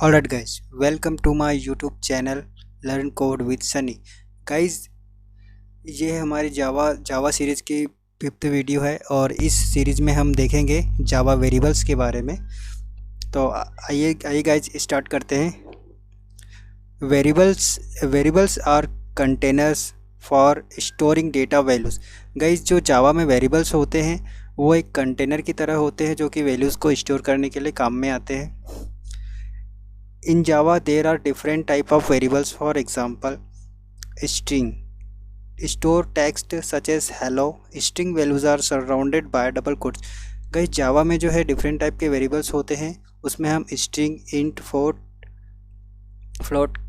Alright guys, welcome to my YouTube channel Learn Code with Sunny. Guys, ये हमारी जावा series की 5th video है और इस सीरीज़ में हम देखेंगे जावा वेरिएबल्स के बारे में। तो आइए गाइज स्टार्ट करते हैं। Variables are containers for storing data values. Guys, जो जावा में वेरिएबल्स होते हैं वो एक कंटेनर की तरह होते हैं जो कि वैल्यूज़ को स्टोर करने के लिए काम में आते हैं। In Java, there are different type of variables. For example, string store text such as hello. String values are surrounded by double quotes. Guys, Java में जो है डिफरेंट टाइप के वेरिएबल्स होते हैं। उसमें हम string, int, float,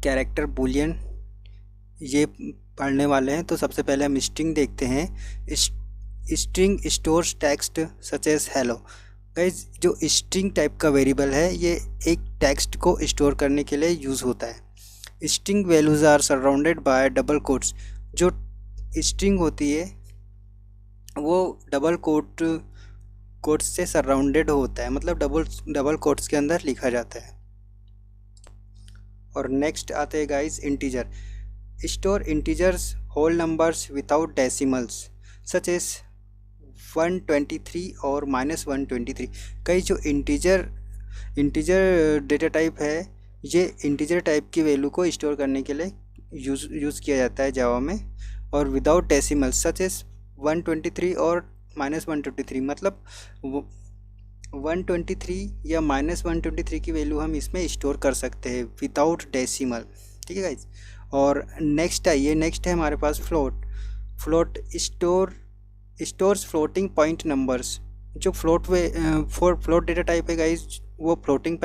character, Boolean ये पढ़ने वाले हैं। तो सबसे पहले हम स्ट्रिंग देखते हैं। String stores text such as hello. Guys, जो स्ट्रिंग टाइप का वेरिएबल है ये एक टेक्स्ट को स्टोर करने के लिए यूज़ होता है। String values are surrounded by double quotes. जो स्ट्रिंग होती है वो डबल कोट्स से सराउंडेड होता है, मतलब डबल कोट्स के अंदर लिखा जाता है। और नेक्स्ट आते हैं guys integer. Store integers whole numbers without decimals such as 123 और -123। कई जो इंटीजर डेटा टाइप है ये इंटीजर टाइप की वैल्यू को स्टोर करने के लिए यूज़ किया जाता है जावा में। और विदाउट डेसिमल सच एज 123 और -123, मतलब 123 या -123 की वैल्यू हम इसमें स्टोर कर सकते हैं विदाउट डेसिमल। ठीक है गाइज। और नेक्स्ट है हमारे पास float stores floating point numbers. जो फ्लोट डेटा टाइप है गाइज वो फ्लोटिंग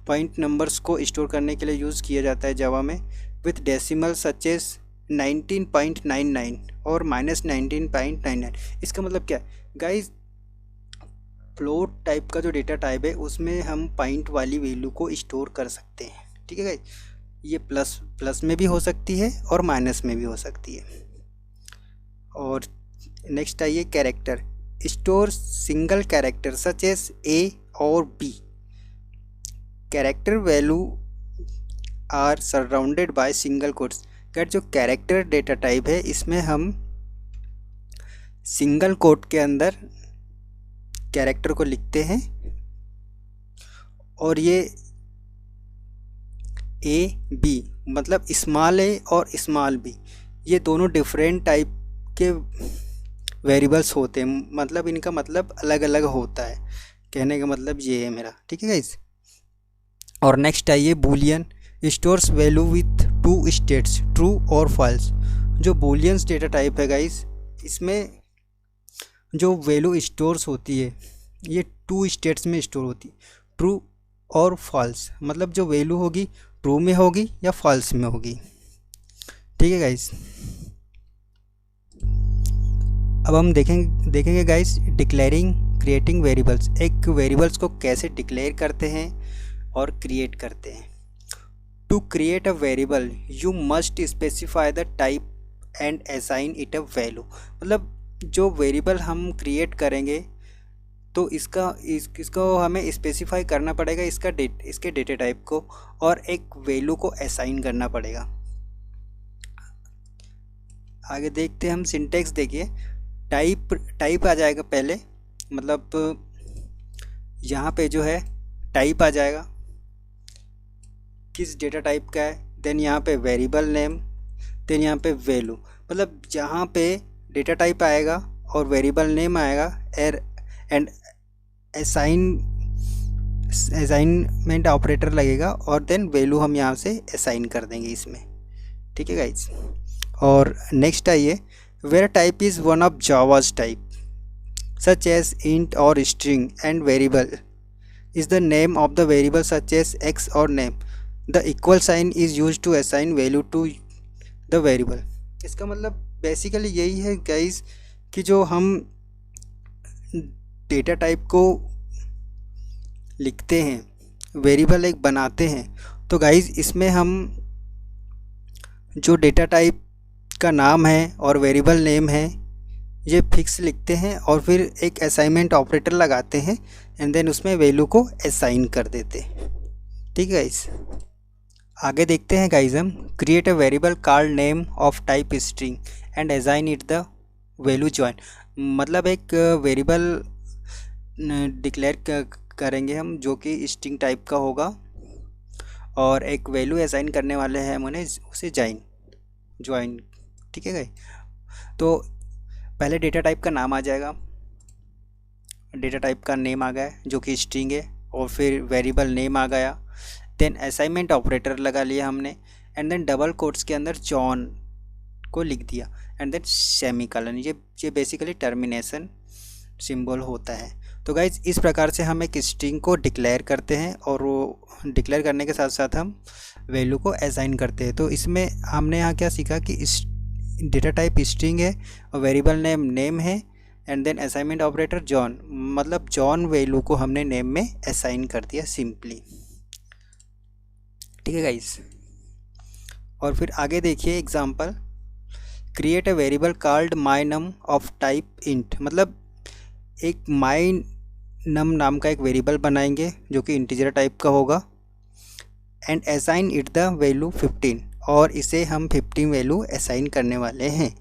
पॉइंट नंबर्स को स्टोर करने के लिए यूज़ किया जाता है जावा में विथ डेसिमल सच एज 19.99 और -19.99। इसका मतलब क्या है गाइज, फ्लोट टाइप का जो डेटा टाइप है उसमें हम पॉइंट वाली वैल्यू को स्टोर कर सकते हैं। ठीक है गाइज, ये प्लस में भी हो सकती है और माइनस में भी हो सकती है। और नेक्स्ट आइए character. Store single character such as A और B. Character value are surrounded by single quotes. जो कैरेक्टर डेटा टाइप है इसमें हम सिंगल कोट के अंदर कैरेक्टर को लिखते हैं और ये ए बी, मतलब स्मॉल ए और स्मॉल बी, ये दोनों डिफरेंट टाइप के वेरिएबल्स होते हैं, मतलब इनका मतलब अलग अलग होता है। कहने का मतलब ये है मेरा। ठीक है गाइस। और नेक्स्ट आइए Boolean. Stores value with 2 states true और फॉल्स। जो बूलियंस डेटा टाइप है गाइस इसमें जो वैल्यू स्टोर्स होती है ये 2 स्टेट्स में स्टोर होती है, ट्रू और फॉल्स, मतलब जो वैल्यू होगी ट्रू में होगी या फॉल्स में होगी। ठीक है गाइस। अब हम देखेंगे गाइस डिक्लेयरिंग क्रिएटिंग वेरिएबल्स। एक वेरिएबल्स को कैसे डिक्लेयर करते हैं और क्रिएट करते हैं। To create a variable you must specify the type and assign it a value. मतलब जो वेरिएबल हम क्रिएट करेंगे तो इसको हमें स्पेसिफाई करना पड़ेगा, इसके डेटा टाइप को, और एक वैल्यू को असाइन करना पड़ेगा। आगे देखते हैं हम सिंटेक्स। देखिए टाइप आ जाएगा पहले, मतलब यहाँ पे जो है टाइप आ जाएगा किस डेटा टाइप का है, देन यहाँ पे वेरिएबल नेम, देन यहाँ पे वैल्यू। मतलब जहाँ पे डेटा टाइप आएगा और वेरिएबल नेम आएगा एंड असाइनमेंट ऑपरेटर लगेगा और देन वैल्यू हम यहाँ से असाइन कर देंगे इसमें। ठीक है गाइज। और नेक्स्ट आइए where type is one of Java's type such as int or string and variable is the name of the variable such as x or name. The equal sign is used to assign value to the variable. इसका मतलब basically यही है guys कि जो हम data type को लिखते हैं, वेरिएबल एक बनाते हैं, तो गाइस इसमें हम जो डेटा टाइप का नाम है और वेरिएबल नेम है ये फिक्स लिखते हैं और फिर एक असाइनमेंट ऑपरेटर लगाते हैं एंड देन उसमें वैल्यू को असाइन कर देते हैं। ठीक है गाइस, आगे देखते हैं गाइस हम। Create a variable called name of type string and assign it the value join. मतलब एक वेरिएबल डिक्लेयर करेंगे हम जो कि स्ट्रिंग टाइप का होगा और एक वैल्यू असाइन करने वाले हैं हम उन्हें उसे ज्वाइन। ठीक है गाइस, तो पहले डेटा टाइप का नाम आ जाएगा, डेटा टाइप का नेम आ गया जो कि स्ट्रिंग है, और फिर वेरिएबल नेम आ गया, देन असाइनमेंट ऑपरेटर लगा लिया हमने, एंड देन डबल कोट्स के अंदर जॉन को लिख दिया, एंड देन सेमीकोलन। ये बेसिकली टर्मिनेशन सिंबल होता है। तो गाइज इस प्रकार से हम एक स्ट्रिंग को डिक्लेयर करते हैं और वो डिक्लेयर करने के साथ साथ हम वैल्यू को असाइन करते हैं। तो इसमें हमने यहाँ क्या सीखा कि डेटा टाइप स्ट्रिंग है और वेरिएबल नेम है, and then assignment operator John, मतलब जॉन वैल्यू को हमने नेम में असाइन कर दिया सिंपली। ठीक है गाइस, और फिर आगे देखिए example. Create a variable called my num of type int, मतलब एक माई नम नाम का एक वेरिएबल बनाएंगे जो कि इंटीजर टाइप का होगा, and assign it the value 15, और इसे हम 15 वैल्यू असाइन करने वाले हैं।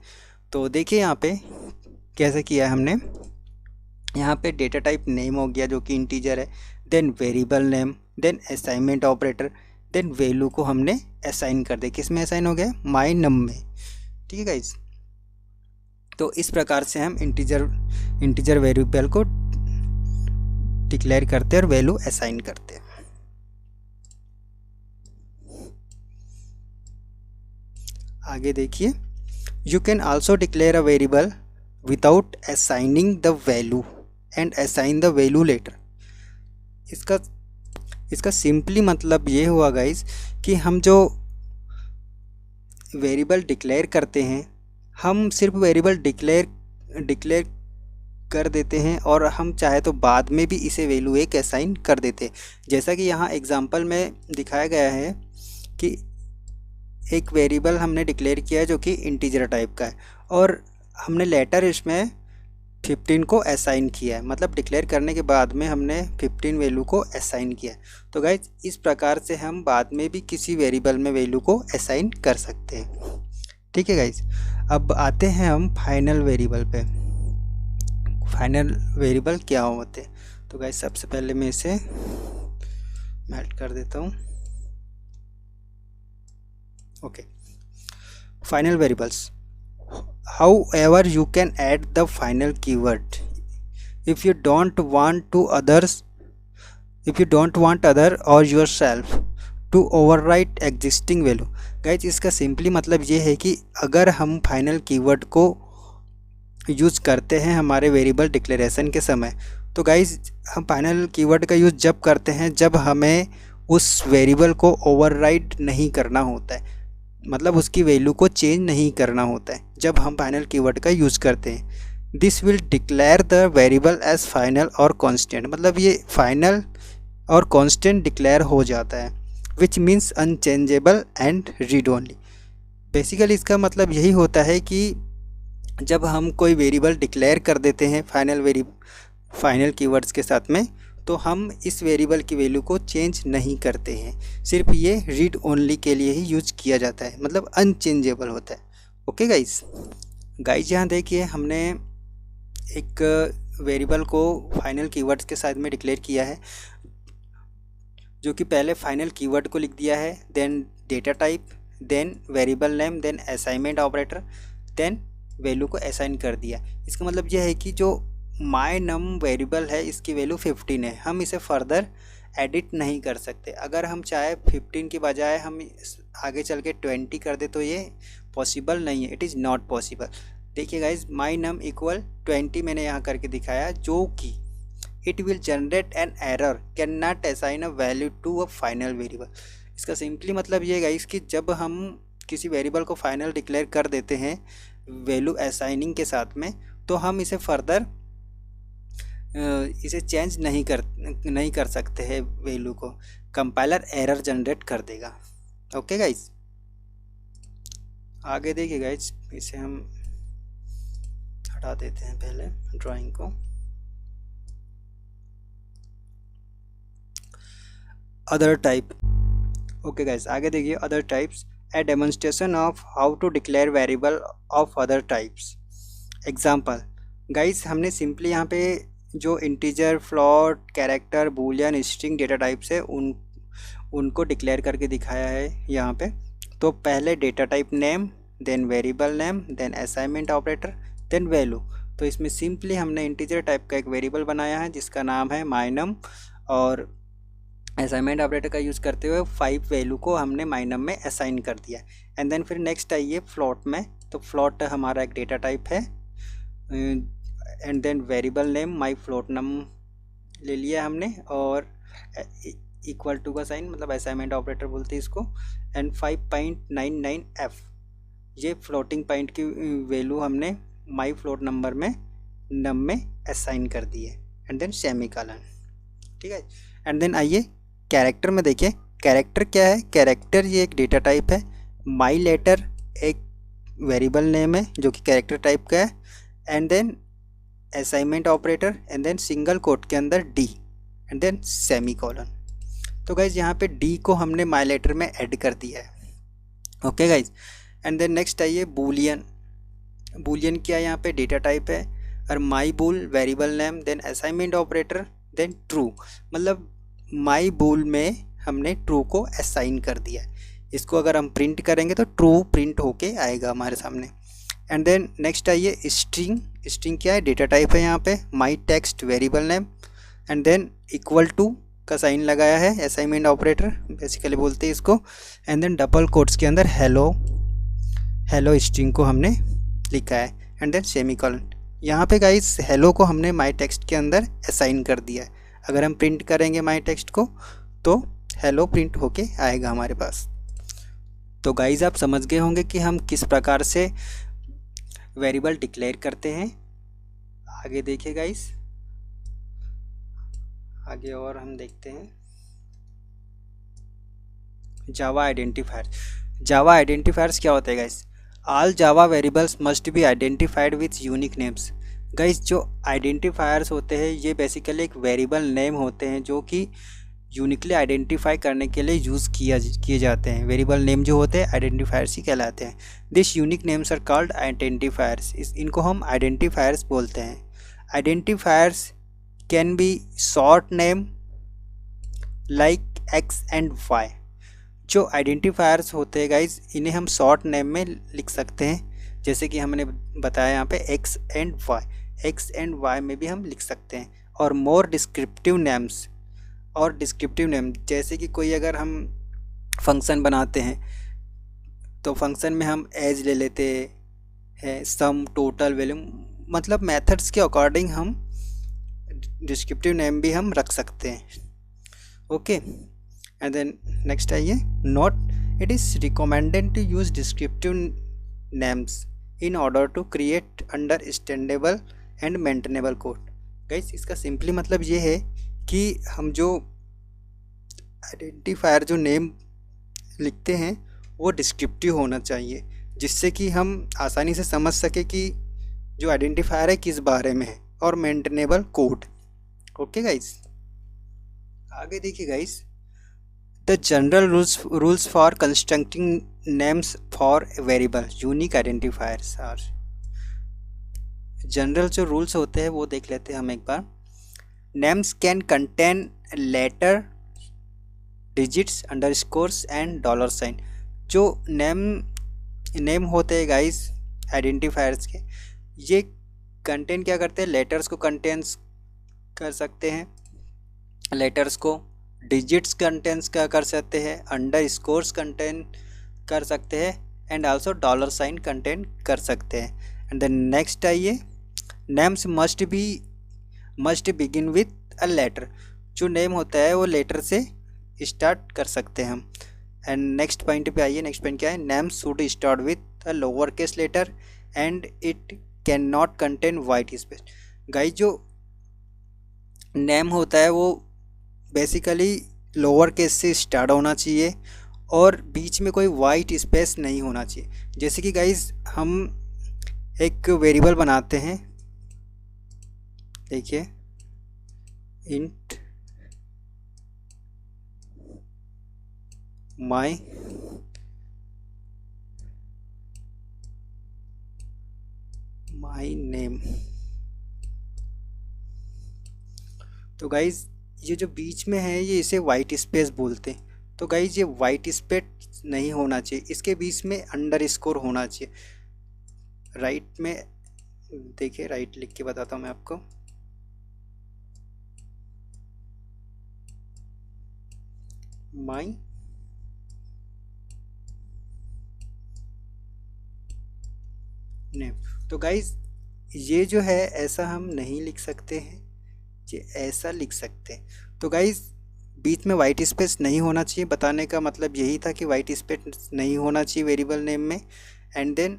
तो देखिए यहाँ पे कैसे किया है हमने। यहाँ पे डेटा टाइप नेम हो गया जो कि इंटीजर है, then variable name, then assignment operator, then value को हमने असाइन कर दिया। किस में असाइन हो गया? माई नम में। ठीक है गाइज, तो इस प्रकार से हम इंटीजर वेरिएबल को डिक्लेयर करते हैं और वैल्यू असाइन करते हैं। आगे देखिए, you can also declare a variable without assigning the value and assign the value later. इसका सिंपली मतलब ये हुआ गाइज कि हम जो वेरिएबल डिक्लेयर करते हैं, हम सिर्फ वेरिएबल डिक्लेयर कर देते हैं और हम चाहे तो बाद में भी इसे वैल्यू एक असाइन कर देते हैं। जैसा कि यहाँ एग्जांपल में दिखाया गया है कि एक वेरिएबल हमने डिक्लेयर किया है जो कि इंटीजर टाइप का है, और हमने लेटर इसमें 15 को असाइन किया है, मतलब डिक्लेयर करने के बाद में हमने 15 वैल्यू को असाइन किया है। तो गाइज इस प्रकार से हम बाद में भी किसी वेरिएबल में वैल्यू को असाइन कर सकते हैं। ठीक है गाइज, अब आते हैं हम फाइनल वेरिएबल पे। फाइनल वेरिएबल क्या होते हैं? तो गाइज सबसे पहले मैं इसे मेल्ट कर देता हूँ। Okay, final variables, however you can add the final keyword if you don't want other or yourself to overwrite existing value। Guys इसका सिंपली मतलब ये है कि अगर हम फाइनल कीवर्ड को यूज़ करते हैं हमारे वेरिएबल डिक्लेरेशन के समय, तो गाइज हम फाइनल कीवर्ड का यूज़ जब करते हैं जब हमें उस वेरिएबल को ओवरराइड नहीं करना होता है, मतलब उसकी वैल्यू को चेंज नहीं करना होता है जब हम फाइनल कीवर्ड का यूज़ करते हैं। This will declare the variable as final और कांस्टेंट, मतलब ये फाइनल और कांस्टेंट डिक्लेयर हो जाता है, which means unchangeable and read only. Basically इसका मतलब यही होता है कि जब हम कोई वेरिएबल डिक्लेयर कर देते हैं फाइनल कीवर्ड्स के साथ में, तो हम इस वेरिएबल की वैल्यू को चेंज नहीं करते हैं, सिर्फ ये रीड ओनली के लिए ही यूज किया जाता है, मतलब अनचेंजेबल होता है। ओके गाइज यहाँ देखिए हमने एक वेरिएबल को फाइनल कीवर्ड्स के साथ में डिक्लेयर किया है, जो कि पहले फाइनल कीवर्ड को लिख दिया है, then data type, then variable name, then assignment operator, then value को असाइन कर दिया। इसका मतलब यह है कि जो माई नम वेरिएबल है इसकी वैल्यू 15 है, हम इसे फर्दर एडिट नहीं कर सकते। अगर हम चाहे 15 की बजाय हम आगे चल के 20 कर दे तो ये पॉसिबल नहीं है, इट इज़ नॉट पॉसिबल। देखिए गाइज, माई नम इक्वल 20 मैंने यहाँ करके दिखाया, जो कि it will generate an error can not assign a value to a final variable. इसका सिंपली मतलब ये गाइज कि जब हम किसी वेरिएबल को फाइनल डिक्लेयर कर देते हैं वैल्यू असाइनिंग के साथ में, तो हम इसे फर्दर इसे चेंज नहीं कर सकते हैं वैल्यू को, कंपाइलर एरर जनरेट कर देगा। ओके गाइज, आगे देखिए गाइज, इसे हम हटा देते हैं पहले ड्राइंग को। अदर टाइप, ओके गाइस, आगे देखिए other types, a demonstration of how to declare variable of other types. Example guys, हमने सिंपली यहाँ पे जो integer, float, character, boolean, string data types है उनको डिक्लेयर करके दिखाया है यहाँ पे। तो पहले data type name, then variable name, then assignment operator, then value. तो इसमें सिंपली हमने इंटीजर टाइप का एक वेरिएबल बनाया है जिसका नाम है माइनम, और असाइनमेंट ऑपरेटर का यूज़ करते हुए 5 वैल्यू को हमने माइनम में असाइन कर दिया। एंड देन फिर नेक्स्ट आइए फ्लोट में। तो फ्लोट हमारा एक डेटा टाइप है, and then variable name my float num ले लिया हमने, और इक्वल टू का साइन, मतलब असाइनमेंट ऑपरेटर बोलते हैं इसको, एंड 5.99f ये फ्लोटिंग पॉइंट की वैल्यू हमने माई फ्लोट नंबर में नम में असाइन कर दी है, एंड देन सेमी कॉलन। ठीक है, एंड देन आइए कैरेक्टर में देखिए। कैरेक्टर क्या है? कैरेक्टर ये एक डेटा टाइप है। माई लेटर एक वेरिएबल नेम है जो कि कैरेक्टर टाइप का है, and then assignment operator, and then single quote के अंदर D, and then semicolon. तो गाइज यहाँ पे डी को हमने माई लेटर में ऐड कर दिया है। Okay guys, and then next आइए बूलियन। बूलियन क्या यहाँ पे डेटा टाइप है, और my bool variable name, then assignment operator, then true, मतलब माई बूल में हमने ट्रू को असाइन कर दिया है। इसको अगर हम प्रिंट करेंगे तो ट्रू प्रिंट होके आएगा हमारे सामने। एंड देन नेक्स्ट आइए स्ट्रिंग। स्ट्रिंग क्या है? डेटा टाइप है यहाँ पे my text variable name, and then equal to का साइन लगाया है, असाइनमेंट ऑपरेटर बेसिकली बोलते हैं इसको, एंड देन डबल कोट्स के अंदर हेलो, हेलो स्ट्रिंग को हमने लिखा है, एंड देन सेमी कॉलन। यहाँ पे गाइस हेलो को हमने माई टेक्स्ट के अंदर असाइन कर दिया है। अगर हम प्रिंट करेंगे माई टेक्स्ट को तो हेलो प्रिंट होके आएगा हमारे पास। तो गाइस आप समझ गए होंगे कि हम किस प्रकार से वेरिएबल डिक्लेयर करते हैं। आगे देखिए गाइस, आगे और हम देखते हैं जावा आइडेंटिफायर्स। जावा आइडेंटिफायर्स क्या होता है guys? All Java variables must be identified with unique names. Guys जो आइडेंटिफायर्स होते हैं ये बेसिकली एक वेरिएबल नेम होते हैं जो कि यूनिकली आइडेंटिफाई करने के लिए यूज़ किए जाते हैं। वेरिएबल नेम जो होते हैं आइडेंटिफायर्स ही कहलाते हैं। This unique names are called identifiers. इनको हम आइडेंटिफायर्स बोलते हैं। Identifiers can be short name like x and y. जो आइडेंटिफायर्स होते हैं गाइज इन्हें हम शॉर्ट नेम में लिख सकते हैं, जैसे कि हमने बताया यहाँ पे x and y, x and y में भी हम लिख सकते हैं। और मोर डिस्क्रिप्टिव नेम्स, और डिस्क्रिप्टिव नेम जैसे कि कोई अगर हम फंक्शन बनाते हैं तो फंक्शन में हम एज ले लेते हैं, सम, टोटल, वैल्यू, मतलब मेथड्स के अकॉर्डिंग हम डिस्क्रिप्टिव नेम भी हम रख सकते हैं। ओके, एंड देन नेक्स्ट आइए note. It is recommended to use descriptive names in order to create understandable and maintainable code. Guys इसका सिंपली मतलब ये है कि हम जो आइडेंटिफायर जो नेम लिखते हैं वो डिस्क्रिप्टिव होना चाहिए, जिससे कि हम आसानी से समझ सके कि जो आइडेंटिफायर है किस बारे में है, और मेंटेनेबल कोड। ओके गाइस, आगे देखिए guys, the general rules for constructing names for variable unique identifiers are. General जो रूल्स होते हैं वो देख लेते हैं हम एक बार। Names can contain letter, digits, underscores and dollar sign. जो नेम होते हैं गाइस आइडेंटिफायर्स के, ये कंटेन क्या करते हैं? लेटर्स को कंटेंस कर सकते हैं, लेटर्स को, डिजिट्स कंटेंस का कर सकते हैं, अंडरस्कोर्स कंटेन कर सकते हैं, and also dollar sign contain कर सकते हैं। एंड देन नेक्स्ट आइए, names must begin with a letter. जो नेम होता है वो लेटर से स्टार्ट कर सकते हैं हम। एंड नेक्स्ट पॉइंट पे आइए, नेक्स्ट पॉइंट क्या है? Names should start with a lower case letter and it can not contain white space. Guys जो नेम होता है वो बेसिकली लोअर केस से स्टार्ट होना चाहिए और बीच में कोई वाइट स्पेस नहीं होना चाहिए। जैसे कि गाइस हम एक वेरिएबल बनाते हैं, देखिए इंट माई नेम। तो गाइज ये जो बीच में है ये इसे वाइट स्पेस बोलते हैं। तो गाइज ये वाइट स्पेस नहीं होना चाहिए, इसके बीच में अंडर स्कोर होना चाहिए। राइट में देखिए, राइट लिख के बताता हूँ मैं आपको। My name. तो गाइज ये जो है ऐसा हम नहीं लिख सकते हैं, ये ऐसा लिख सकते हैं। तो गाइज बीच में वाइट स्पेस नहीं होना चाहिए, बताने का मतलब यही था कि वाइट स्पेस नहीं होना चाहिए वेरिएबल नेम में। एंड देन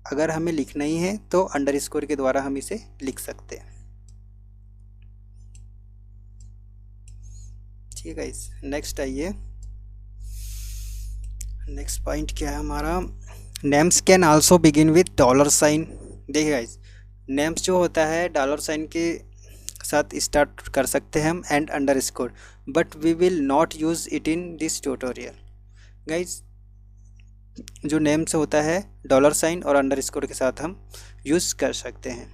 अगर हमें लिखना ही है तो अंडरस्कोर के द्वारा हम इसे लिख सकते हैं। ठीक है गाइस, नेक्स्ट आइए। नेक्स्ट पॉइंट क्या है हमारा, names can also begin with dollar sign. देखिए गाइस, नेम्स जो होता है डॉलर साइन के साथ स्टार्ट कर सकते हैं हम and underscore, but we will not use it in this tutorial. Guys जो नेम्स होता है डॉलर साइन और अंडरस्कोर के साथ हम यूज़ कर सकते हैं।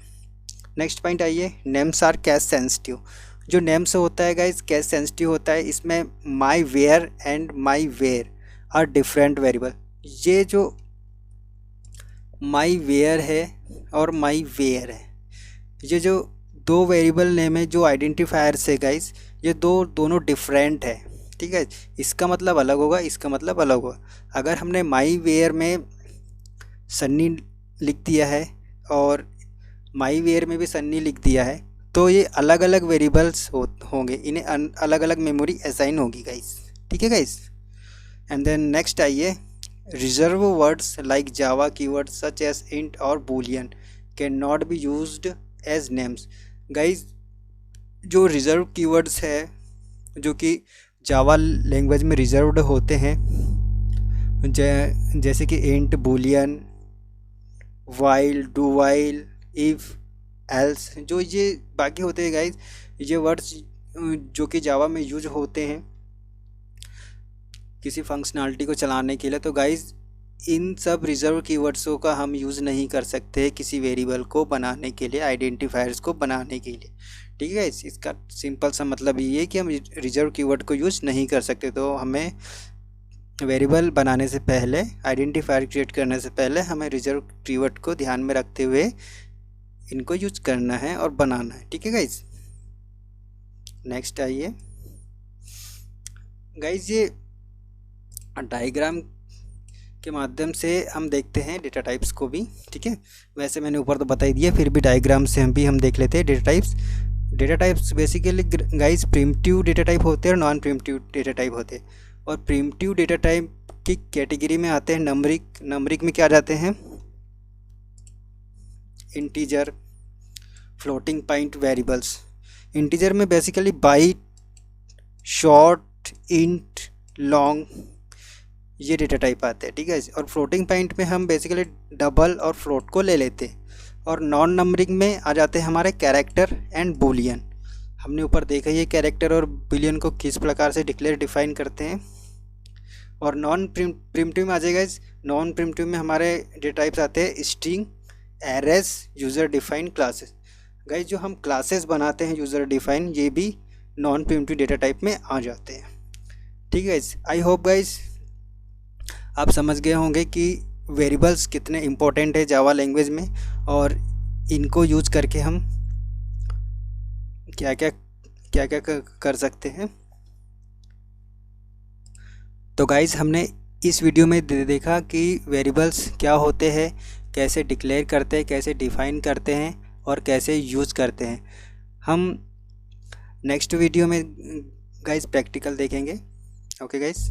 नेक्स्ट पॉइंट आइए, नेम्स आर कैश सेंसिटिव। जो नेम्स होता है गाइस कैश सेंसिटिव होता है, इसमें my var and my var are different variable. ये जो माई वेयर है और माई वेयर है, ये जो दो वेरिएबल नेम है जो आइडेंटिफायर्स है गाइस, ये दोनों डिफरेंट है। ठीक है, इसका मतलब अलग होगा, इसका मतलब अलग होगा। अगर हमने माई वेयर में सन्नी लिख दिया है और माई वेयर में भी सन्नी लिख दिया है, तो ये अलग अलग वेरिएबल्स होंगे, इन्हें अलग अलग मेमोरी असाइन होगी गाइस। ठीक है गाइस, एंड देन नेक्स्ट आइए, reserve words like Java keywords such as int और boolean can not be used as names. Guys जो रिजर्व कीवर्ड्स है जो कि जावा लैंग्वेज में रिजर्व्ड होते हैं, जैसे कि int, Boolean, while, do while, if, else, जो ये बाकी होते हैं गाइस, ये वर्ड्स जो कि जावा में यूज होते हैं किसी फंक्शनैलिटी को चलाने के लिए। तो गाइस इन सब रिजर्व कीवर्ड्सों का हम यूज़ नहीं कर सकते किसी वेरिएबल को बनाने के लिए, आइडेंटिफायर्स को बनाने के लिए। ठीक है, इसका सिंपल सा मतलब ये है कि हम रिजर्व कीवर्ड को यूज़ नहीं कर सकते। तो हमें वेरिएबल बनाने से पहले, आइडेंटिफायर क्रिएट करने से पहले हमें रिजर्व कीवर्ड को ध्यान में रखते हुए इनको यूज करना है और बनाना है। ठीक है गाइज, नेक्स्ट आइए गाइज, ये डायग्राम के माध्यम से हम देखते हैं डेटा टाइप्स को भी। ठीक है, वैसे मैंने ऊपर तो बता ही दिया, फिर भी डायग्राम से हम देख लेते हैं data types. Data types basically guys primitive data type होते हैं और नॉन प्रिमिटिव डेटा टाइप होते हैं। और प्रिमिटिव डेटा टाइप की कैटेगरी में आते हैं नंबरिक। नंबरिक में क्या आ जाते हैं, integer, floating point variables. Integer में basically byte, short, int, long, ये डेटा टाइप आते हैं। ठीक है, और फ्लोटिंग पॉइंट में हम बेसिकली डबल और फ्लोट को ले लेते हैं। और नॉन नंबरिंग में आ जाते हैं हमारे कैरेक्टर एंड बूलियन। हमने ऊपर देखा ये कैरेक्टर और बूलियन को किस प्रकार से डिफाइन करते हैं। और नॉन प्रिमिटिव में आ जाएगा, नॉन प्रिमिटिव में हमारे डेटा टाइप्स आते हैं string, arrays, user define, classes. Guys जो हम क्लासेस बनाते हैं यूज़र डिफाइन, ये भी नॉन प्रिमिटिव डेटा टाइप में आ जाते हैं। ठीक है गाइज, आई होप गाइज आप समझ गए होंगे कि वेरिएबल्स कितने इम्पोर्टेंट है जावा लैंग्वेज में, और इनको यूज करके हम क्या क्या कर सकते हैं। तो गाइज हमने इस वीडियो में देखा कि वेरिएबल्स क्या होते हैं, कैसे डिक्लेयर करते हैं, कैसे डिफाइन करते हैं और कैसे यूज़ करते हैं। हम नेक्स्ट वीडियो में गाइज प्रैक्टिकल देखेंगे। Okay guys.